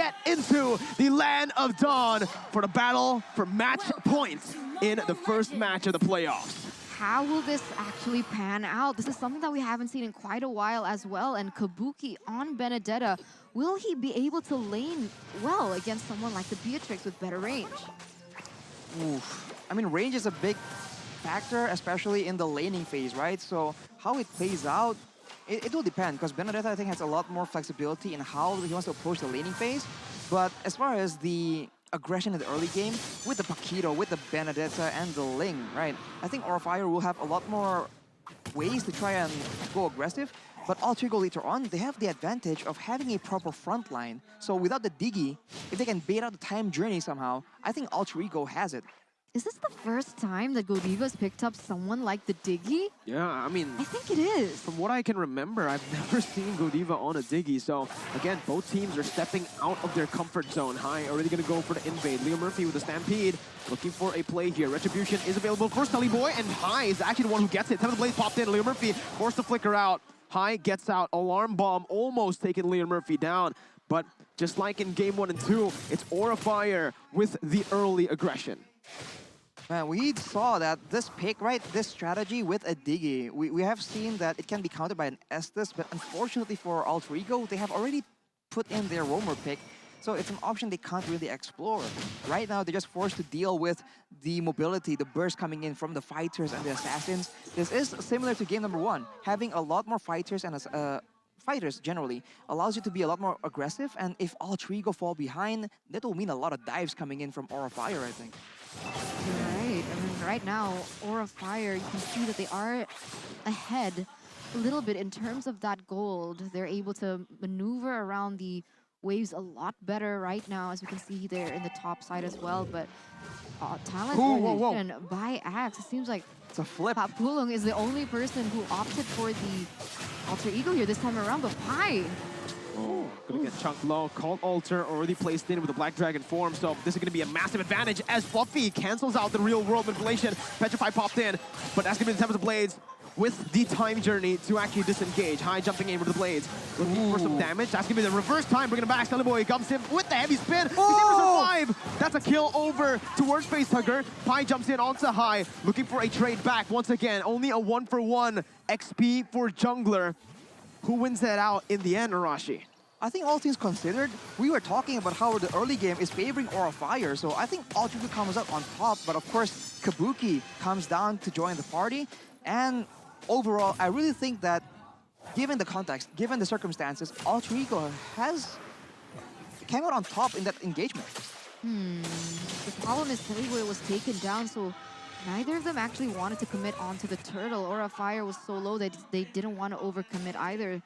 get into the Land of Dawn for the battle for match points in the first match of the playoffs. How will this actually pan out? This is something that we haven't seen in quite a while as well. And Kabuki on Benedetta, will he be able to lane well against someone like the Beatrix with better range? Oof. I mean, range is a big factor, especially in the laning phase, right? So how it plays out, it will depend, because Benedetta, I think, has a lot more flexibility in how he wants to approach the laning phase. But as far as the aggression in the early game, with the Paquito, with the Benedetta, and the Ling, right? I think Aurafire will have a lot more ways to try and go aggressive. But Alterego later on, they have the advantage of having a proper front line. So without the Diggy, if they can bait out the time journey somehow, I think Alterego has it. Is this the first time that Godiva's picked up someone like the Diggy? Yeah, I mean, I think it is. from what I can remember, I've never seen Godiva on a Diggy. So again, both teams are stepping out of their comfort zone. High already going to go for the invade. Leo Murphy with the Stampede, looking for a play here. Retribution is available for Sully Boy, and High is actually the one who gets it. Ten of the Blades popped in. Leo Murphy forced to flicker out. High gets out. Alarm Bomb almost taking Leo Murphy down. But just like in game 1 and 2, it's Aurafire with the early aggression. Man, we saw that this pick, right, this strategy with a Diggy, we have seen that it can be countered by an Estus, but unfortunately for Alterego, they have already put in their roamer pick, so it's an option they can't really explore. Right now, they're just forced to deal with the mobility, the burst coming in from the fighters and the assassins. This is similar to game number 1. Having a lot more fighters and fighters generally allows you to be a lot more aggressive, and if Alterego fall behind, that will mean a lot of dives coming in from Aurafire, I think. You're right. I mean, right now, Aurafire, you can see that they are ahead a little bit in terms of that gold. They're able to maneuver around the waves a lot better right now, as we can see there in the top side as well. But talent creation by Axe, it seems like it's a flip. Papulong is the only person who opted for the Alterego here this time around, but Pai. Oh, gonna get chunked low. Called Alter already placed in with the Black Dragon form, so this is gonna be a massive advantage as Fluffy cancels out the real world manipulation. Petrify popped in, but that's gonna be the time of the Blades with the time journey to actually disengage. High jumping in with the Blades, looking for some damage. That's gonna be the reverse time, bringing it back. Sully Boy comes in with the heavy spin. He's able to survive. That's a kill over towards Face Hugger. Pai jumps in onto High, looking for a trade back once again. Only a 1-for-1 XP for Jungler. Who wins that out in the end, Arashi? I think all things considered, we were talking about how the early game is favoring Aurafire, so I think Alterego comes out on top, but of course, Kabuki comes down to join the party, and overall, I really think that, given the context, given the circumstances, Alterego came out on top in that engagement. The problem is Televoy was taken down, so neither of them actually wanted to commit onto the turtle. Aurafire was so low that they didn't want to overcommit either.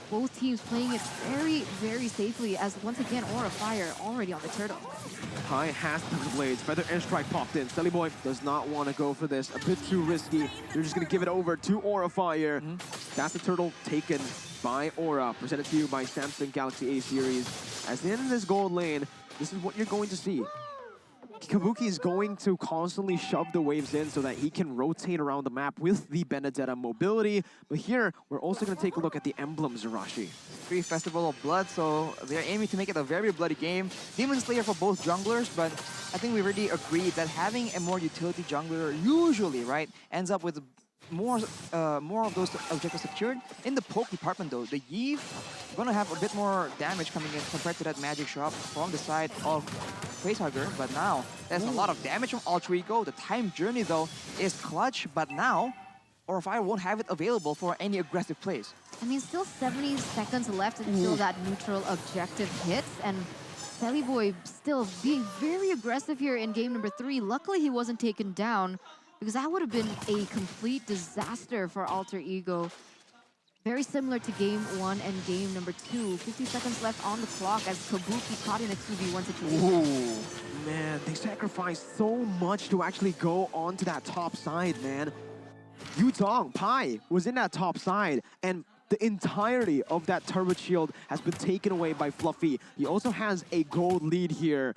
Both teams playing it very, very safely, as once again, Aurafire already on the turtle. High has the Blades. Feather Airstrike popped in. Sully Boy does not want to go for this. A bit too risky. They're just going to give it over to Aurafire. That's the turtle taken by Aura. Presented to you by Samsung Galaxy A series. As in this gold lane, this is what you're going to see. Kabuki is going to constantly shove the waves in so that he can rotate around the map with the Benedetta mobility. But here, we're also going to take a look at the emblems, Arashi. Free Festival of Blood, so they're aiming to make it a very bloody game. Demon Slayer for both junglers, but I think we already agreed that having a more utility jungler usually, right, ends up with more of those objectives secured. In the poke department though, the Yve gonna have a bit more damage coming in compared to that magic shop from the side of Facehugger, but now there's a lot of damage from Alterego. The time journey though is clutch, but now Aurafire won't have it available for any aggressive plays. I mean, still 70 seconds left until that neutral objective hits, and Televoy still being very aggressive here in game number 3. Luckily, he wasn't taken down, because that would have been a complete disaster for Alterego. Very similar to game 1 and game number 2. 50 seconds left on the clock as Kabuki caught in a 2v1 situation. Ooh, man, they sacrificed so much to actually go onto that top side, man. Yutong, Pai was in that top side, and the entirety of that turret shield has been taken away by Fluffy. He also has a gold lead here,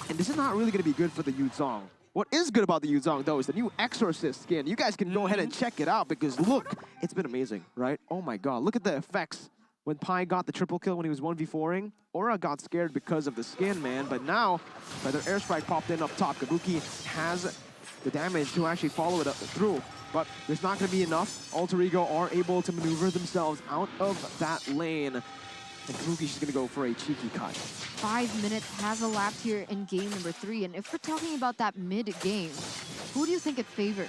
and this is not really going to be good for the Yutong. What is good about the Yuzong, though, is the new Exorcist skin. You guys can go ahead and check it out because, look, it's been amazing, right? Oh my god, look at the effects when Pi got the triple kill when he was 1v4ing, Aura got scared because of the skin, man. But now, Feather Airstrike popped in up top. Kabuki has the damage to actually follow it through. But there's not going to be enough. Alterego are able to maneuver themselves out of that lane. And Kabuki's just going to go for a cheeky cut. 5 minutes has elapsed here in game number 3. And if we're talking about that mid-game, who do you think it favors?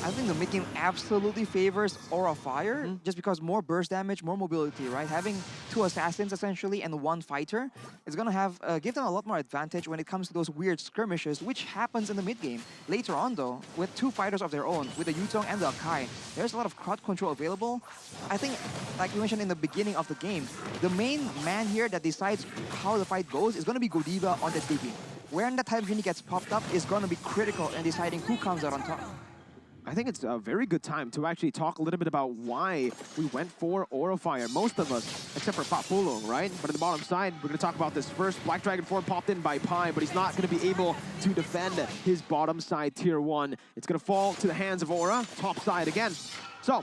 I think the mid-game absolutely favors Aura Fire, just because more burst damage, more mobility, right? Having 2 assassins essentially and 1 fighter is gonna have give them a lot more advantage when it comes to those weird skirmishes, which happens in the mid-game. Later on though, with 2 fighters of their own, with the Yutong and the Akai, there's a lot of crowd control available. I think, like you mentioned in the beginning of the game, the main man here that decides how the fight goes is gonna be Godiva on the digging. When the time genie gets popped up is gonna be critical in deciding who comes out on top. I think it's a very good time to actually talk a little bit about why we went for Aura Fire. Most of us, except for Papulung, right? But on the bottom side, we're going to talk about this first. Black Dragon form popped in by Pi, but he's not going to be able to defend his bottom side tier 1. It's going to fall to the hands of Aura, top side again. So,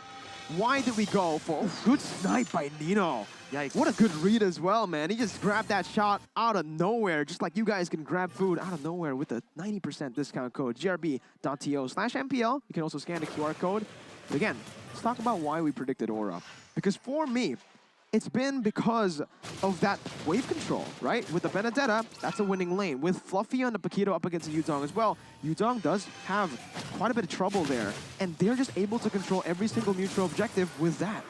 why did we go for good snipe by Nino? Yikes. What a good read as well, man. He just grabbed that shot out of nowhere, just like you guys can grab food out of nowhere with a 90% discount code, grb.to/MPL. You can also scan the QR code. But again, let's talk about why we predicted Aura. Because for me, it's been because of that wave control, right? With the Benedetta, that's a winning lane. With Fluffy on the Paquito up against the Yutong as well, Yutong does have quite a bit of trouble there. And they're just able to control every single neutral objective with that.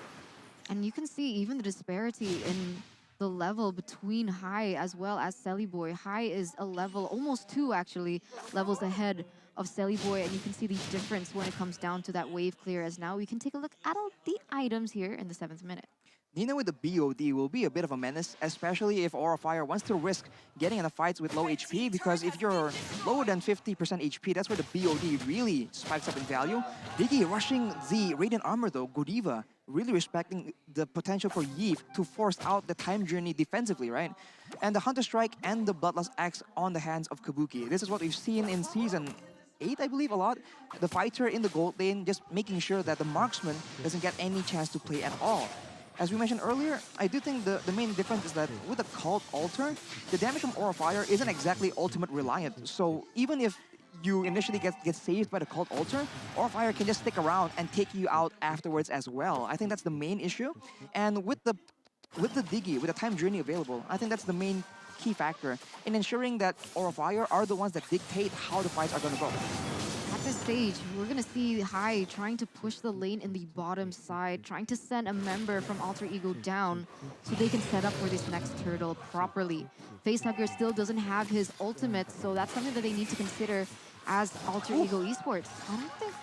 And you can see even the disparity in the level between Hai as well as Celiboy. Hai is a level, almost 2 actually, levels ahead of Celiboy, and you can see the difference when it comes down to that wave clear, as now we can take a look at all the items here in the 7th minute. Nino with the BOD will be a bit of a menace, especially if Aura Fire wants to risk getting in the fights with low HP, because if you're lower than 50% HP, that's where the BOD really spikes up in value. Diggy rushing the Radiant Armor though, Godiva really respecting the potential for Yeef to force out the time journey defensively, right? And the Hunter Strike and the Bloodlust Axe on the hands of Kabuki. This is what we've seen in Season 8, I believe, a lot. The fighter in the gold lane just making sure that the marksman doesn't get any chance to play at all. As we mentioned earlier, I do think the main difference is that with the Cult Altar, the damage from Aura Fire isn't exactly ultimate reliant. So even if you initially get saved by the Cult Altar, Aura Fire can just stick around and take you out afterwards as well. I think that's the main issue. And with the Diggy, with the time journey available, I think that's the main key factor in ensuring that Aura Fire are the ones that dictate how the fights are going to go. At this stage, we're going to see Hai trying to push the lane in the bottom side, trying to send a member from Alterego down so they can set up for this next turtle properly. Facehugger still doesn't have his ultimate, so that's something that they need to consider as Alterego Esports. I don't think,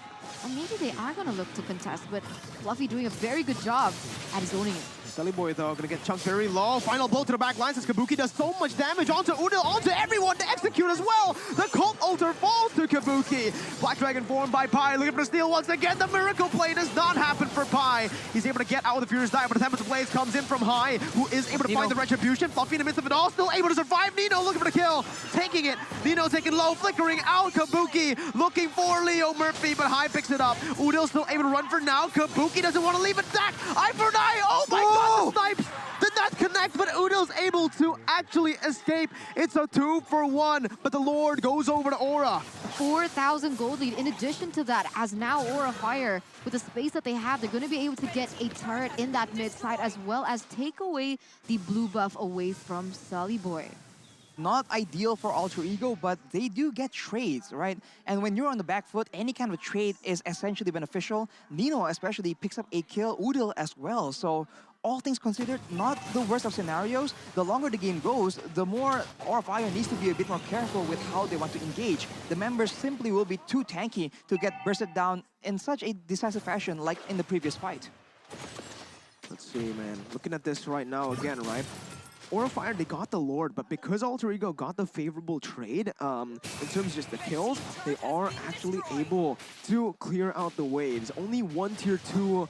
or maybe they are going to look to contest, but Fluffy doing a very good job at zoning it. Celiboy though, gonna get chunked very low. Final blow to the back line since Kabuki does so much damage onto Udil, onto everyone to execute as well. The Cult Altar falls to Kabuki. Black Dragon formed by Pi, looking for the steal once again. The Miracle Play does not happen for Pi. He's able to get out of the Furious Dive, but the Tempest Blaze comes in from Hai, who is able to find the Retribution. Fluffy in the midst of it all, still able to survive. Nino looking for the kill, taking it. Nino taking low, flickering out. Kabuki looking for Leo Murphy, but Hai picks it up. Udil still able to run for now. Kabuki doesn't want to leave it back. Eye for an eye. Oh my god, the snipes did not connect, but Udil's able to actually escape. It's a 2-for-1, but the Lord goes over to Aura. 4,000 gold lead. In addition to that, as now Aura Fire, with the space that they have, they're going to be able to get a turret in that mid side, as well as take away the blue buff away from Celiboy. Not ideal for Alterego, but they do get trades, right? And when you're on the back foot, any kind of trade is essentially beneficial. Nino especially picks up a kill, Udil as well. So all things considered, not the worst of scenarios. The longer the game goes, the more Aura Fire needs to be a bit more careful with how they want to engage. The members simply will be too tanky to get bursted down in such a decisive fashion like in the previous fight. Let's see, man. Looking at this right now again, right? Aura Fire, they got the Lord, but because Alterego got the favorable trade, in terms of just the kills, they are actually able to clear out the waves. Only one tier 2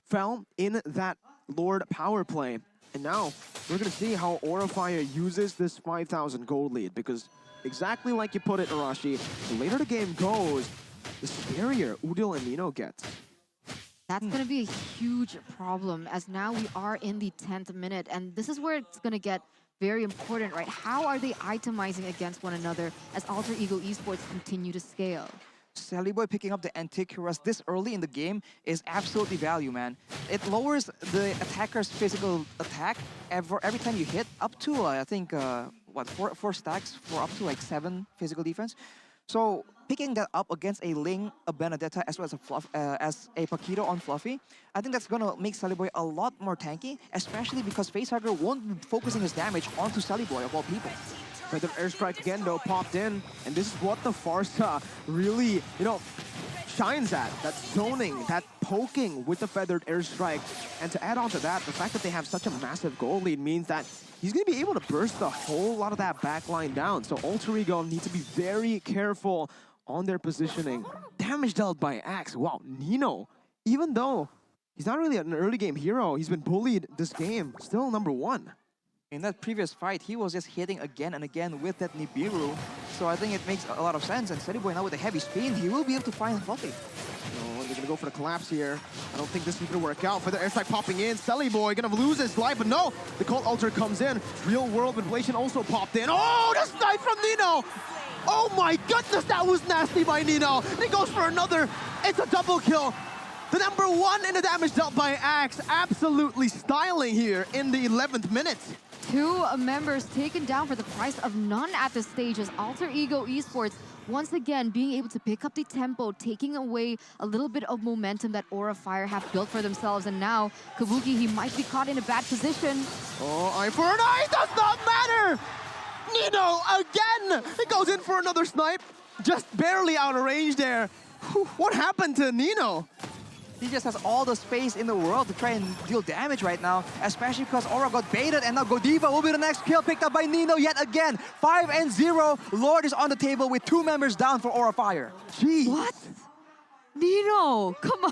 fell in that Lord power play. And now, we're going to see how Aura Fire uses this 5,000 gold lead, because exactly like you put it, Arashi, the later the game goes, the scarier Udil and Nino gets. That's going to be a huge problem as now we are in the 10th minute. And this is where it's going to get very important, right? How are they itemizing against one another as Alter Ego Esports continue to scale? Boy picking up the Antiquaras this early in the game is absolutely value, man. It lowers the attacker's physical attack every time you hit up to, I think, what, four stacks for up to like 7 physical defense. So picking that up against a Ling, a Benedetta, as well as a Paquito on Fluffy, I think that's gonna make Boy a lot more tanky, especially because Facehugger won't be focusing his damage onto Boy of all people. Feathered airstrike again though popped in, and this is what the Farsa really, shines at. That zoning, that poking with the feathered airstrike. And to add on to that, the fact that they have such a massive goal lead means that he's going to be able to burst a whole lot of that back line down. So Alterego needs to be very careful on their positioning. Damage dealt by Axe. Wow, Nino, even though he's not really an early game hero, he's been bullied this game, still #1. In that previous fight, he was just hitting again and again with that Nibiru. So I think it makes a lot of sense. And Boy now with a heavy spin, he will be able to find Fluffy. Oh, they're gonna go for the collapse here. I don't think this is gonna work out. For the airstrike popping in, Boy gonna lose his life, but no! The Cold Alter comes in. Real World Manipulation also popped in. Oh, the snipe from Nino! Oh my goodness, that was nasty by Nino! And he goes for another. It's a double kill. The #1 in the damage dealt by Axe. Absolutely styling here in the 11th minute. 2 members taken down for the price of none at this stage as Alter Ego Esports once again being able to pick up the tempo, taking away a little bit of momentum that Aura Fire have built for themselves. And now Kabuki, he might be caught in a bad position. Oh, eye for an eye, does not matter! Nino again! He goes in for another snipe. Just barely out of range there. What happened to Nino? He just has all the space in the world to try and deal damage right now, especially because Aura got baited, and now Godiva will be the next kill picked up by Nino yet again. 5-0. Lord is on the table with 2 members down for Aura Fire. Jeez. What? Nino, come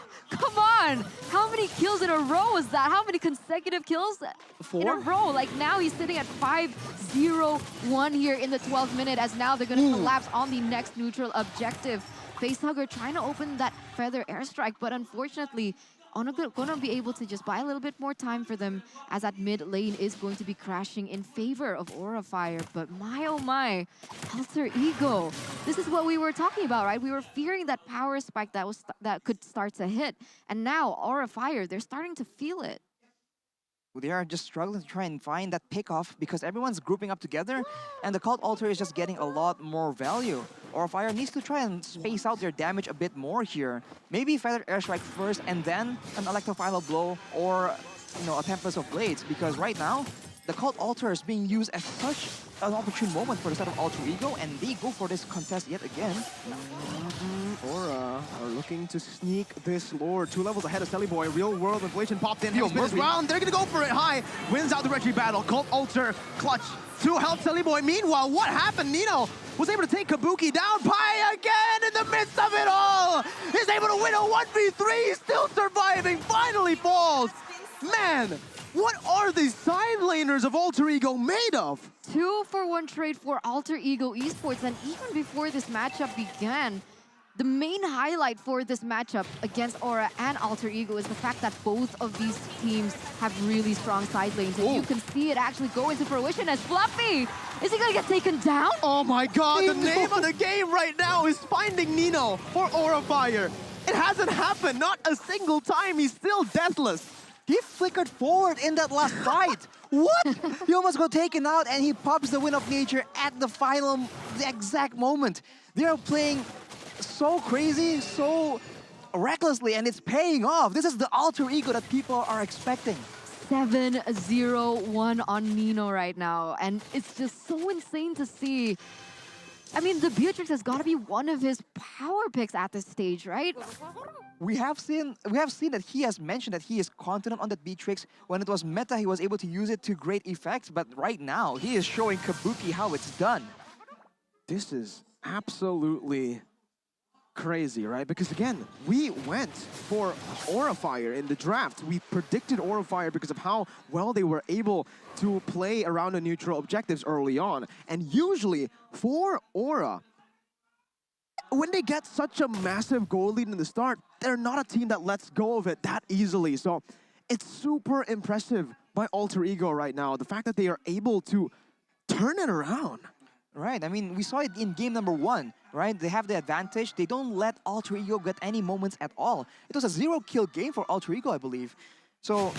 on. How many kills in a row was that? How many consecutive kills 4 in a row? Like now he's sitting at 5-0-1 here in the 12th minute as now they're gonna collapse on the next neutral objective. Facehugger trying to open that feather airstrike, but unfortunately, gonna be able to just buy a little bit more time for them as that mid lane is going to be crashing in favor of Aura Fire. But my oh my, Alter Ego. This is what we were talking about, right? We were fearing that power spike that could start to hit. And now Aura Fire, they're starting to feel it. They are just struggling to try and find that pick-off because everyone's grouping up together and the Cult Alter is just getting a lot more value. Aura Fire needs to try and space out their damage a bit more here. Maybe Feather Airstrike first and then an Electro Final Blow or a Tempest of Blades, because right now the Cult Alter is being used as such an opportune moment for the side of Alter Ego, and they go for this contest yet again. Aura are looking to sneak this Lord 2 levels ahead of Boy. Real World Inflation popped in. This round, they're gonna go for it high. Wins out the retry battle. Cult Alter clutch to help Boy. Meanwhile, what happened? Nino was able to take Kabuki down. Pai again in the midst of it all. He's able to win a 1v3. Still surviving. Finally falls. Man, what are these side laners of Alter Ego made of? 2-for-1 trade for Alter Ego Esports, and even before this matchup began, the main highlight for this matchup against Aura and Alter Ego is the fact that both of these teams have really strong side lanes. And you can see it actually go into fruition as Fluffy. Is he gonna get taken down? Oh my god, the name of the game right now is finding Nino for Aura Fire. It hasn't happened, not a single time. He's still deathless. He flickered forward in that last fight. What? He almost got taken out and he pops the Wind of Nature at the exact moment. They are playing so crazy, so recklessly, and it's paying off. This is the Alter Ego that people are expecting. 7-0-1 on Nino right now, and it's just so insane to see. I mean, the Beatrix has got to be one of his power picks at this stage, right? We have seen that he has mentioned that he is confident on that Beatrix. When it was meta, he was able to use it to great effect, but right now, he is showing Kabuki how it's done. This is absolutely crazy, right? Because again, we went for Aura Fire in the draft. We predicted Aura Fire because of how well they were able to play around the neutral objectives early on. And usually for Aura, when they get such a massive goal lead in the start, they're not a team that lets go of it that easily. So it's super impressive by Alterego right now. The fact that they are able to turn it around. Right, I mean, we saw it in game number 1, right? They have the advantage. They don't let Alterego get any moments at all. It was a 0-kill game for Alterego, I believe. So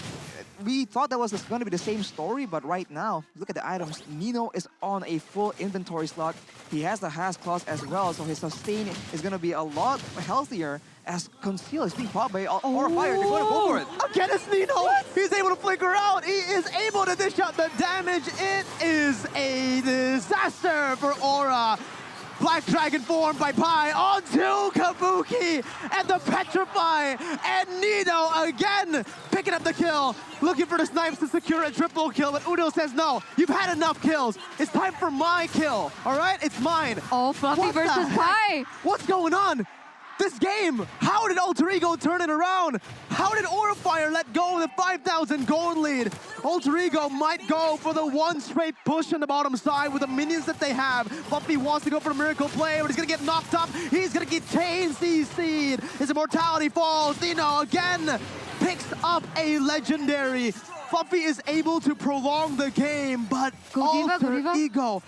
we thought that was going to be the same story, but right now, look at the items. Nino is on a full inventory slot. He has the Has Claws as well, so his sustain is going to be a lot healthier as Conceal is being popped by Aura Fire. They're going to go for it. Again, it's Nino. He's able to flicker out. He is able to dish out the damage. It is a disaster for Aura. Black Dragon formed by Pi onto Kabuki and the Petrify, and Nino again picking up the kill, looking for the snipes to secure a triple kill, but Uno says no, you've had enough kills. It's time for my kill, all right? It's mine. Oh, Fluffy versus Pi. What's going on? This game, how did Alterego turn it around? How did Aura Fire let go of the 5,000 gold lead? Alterego might go for the one straight push on the bottom side with the minions that they have. Buffy wants to go for a miracle play, but he's gonna get knocked up. He's gonna get chain CC'd. His immortality falls. Nino again picks up a legendary. Buffy is able to prolong the game, but Alterego.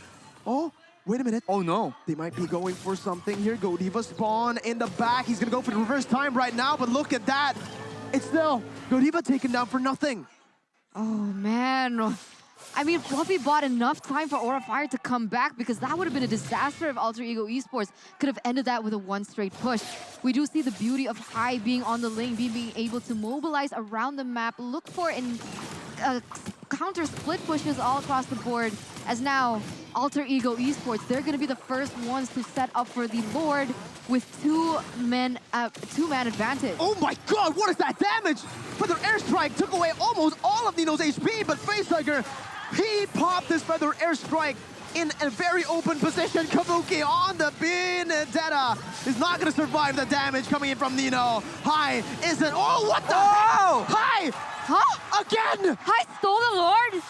Oh. Wait a minute. Oh no. They might be going for something here. Godiva spawn in the back. He's gonna go for the reverse time right now, but look at that. It's still Godiva taken down for nothing. Oh man. I mean, Fluffy bought enough time for Aura Fire to come back because that would have been a disaster if Alterego Esports could have ended that with a one straight push. We do see the beauty of High being on the lane, being able to mobilize around the map, look for counter split pushes all across the board, as now Alterego Esports, they're going to be the first ones to set up for the Lord with two-man advantage. Oh my god, what is that damage? Feather Airstrike took away almost all of Nino's HP, but Facehugger, he popped this Feather Airstrike in a very open position. Kabuki on the Benedetta is not going to survive the damage coming in from Nino. High isn't. Oh, what the heck? High! Huh? Again! High stole the Lord?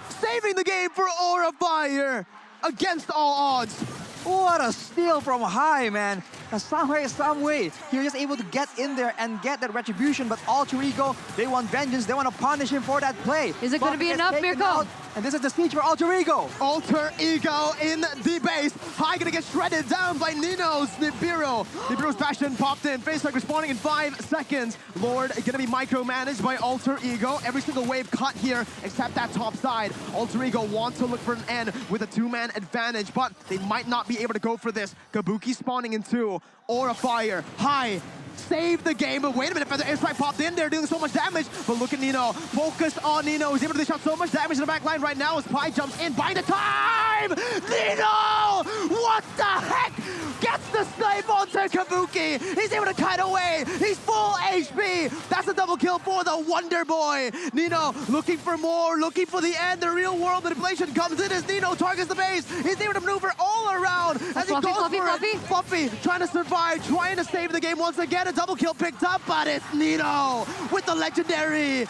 Saving the game for Aura Fire against all odds. What a steal from High, man. Some way, he was just able to get in there and get that retribution, but Alterego, they want vengeance, they want to punish him for that play. Is it going to be enough, Mirko? And this is the siege for Alterego. Alterego in the base. High gonna get shredded down by Nino's Nibiru. Nibiru's passion popped in. Facehugger responding in 5 seconds. Lord gonna be micromanaged by Alterego. Every single wave cut here except that top side. Alterego wants to look for an end with a 2-man advantage, but they might not be able to go for this. Kabuki spawning in 2. Aura Fire. High save the game, but wait a minute, Feather Airstrike popped in there doing so much damage, but look at Nino, focused on Nino, he's able to dish out so much damage in the back line right now as Pi jumps in, by the time! Nino! What the heck? Gets the snipe onto Kabuki, he's able to cut away, he's full HP, that's a double kill for the Wonder Boy. Nino looking for more, looking for the end, the real world manipulation comes in as Nino targets the base, he's able to maneuver all around as he goes for it. Fluffy trying to survive, trying to save the game once again. A double kill picked up, but it's Nino with the legendary.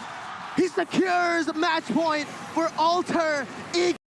He secures match point for Alterego.